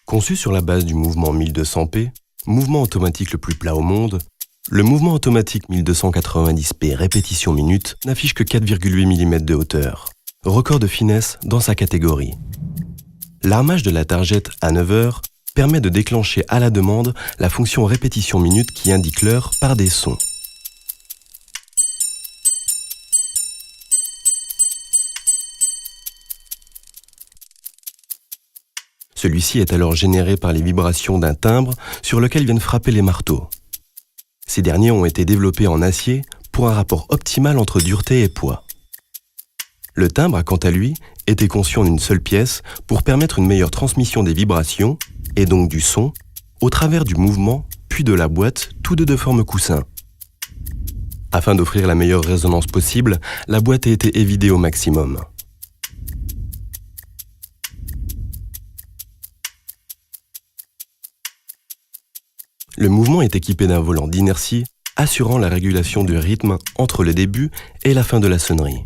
Conçu sur la base du mouvement 1200p, mouvement automatique le plus plat au monde, le mouvement automatique 1290p répétition minute n'affiche que 4,8 mm de hauteur, record de finesse dans sa catégorie. L'armage de la targette à 9 heures permet de déclencher à la demande la fonction répétition minute qui indique l'heure par des sons. Celui-ci est alors généré par les vibrations d'un timbre sur lequel viennent frapper les marteaux. Ces derniers ont été développés en acier pour un rapport optimal entre dureté et poids. Le timbre a quant à lui été conçu en une seule pièce pour permettre une meilleure transmission des vibrations, et donc du son, au travers du mouvement puis de la boîte, tous deux de forme coussin. Afin d'offrir la meilleure résonance possible, la boîte a été évidée au maximum. Le mouvement est équipé d'un volant d'inertie assurant la régulation du rythme entre le début et la fin de la sonnerie.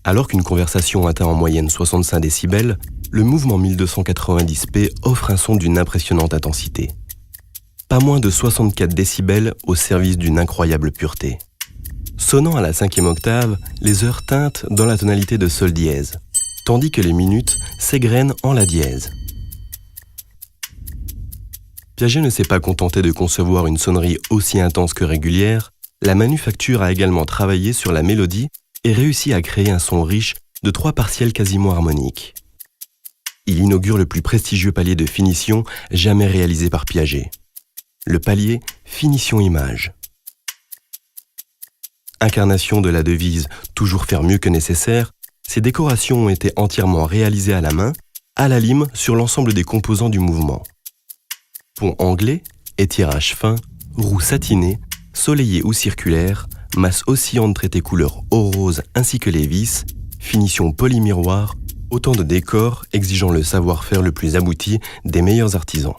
Alors qu'une conversation atteint en moyenne 65 décibels, le mouvement 1290p offre un son d'une impressionnante intensité. Pas moins de 64 décibels au service d'une incroyable pureté. Sonnant à la 5e octave, les heures teintent dans la tonalité de sol dièse, tandis que les minutes s'égrènent en la dièse. Piaget ne s'est pas contenté de concevoir une sonnerie aussi intense que régulière, la manufacture a également travaillé sur la mélodie et réussi à créer un son riche de 3 partiels quasiment harmoniques. Il inaugure le plus prestigieux palier de finition jamais réalisé par Piaget. Le palier Finition Image. Incarnation de la devise « Toujours faire mieux que nécessaire », ces décorations ont été entièrement réalisées à la main, à la lime sur l'ensemble des composants du mouvement. Pont anglais, étirage fin, roue satinée, soleillée ou circulaire, masse oscillante traitée couleur eau rose ainsi que les vis, finition polymiroir, autant de décors exigeant le savoir-faire le plus abouti des meilleurs artisans.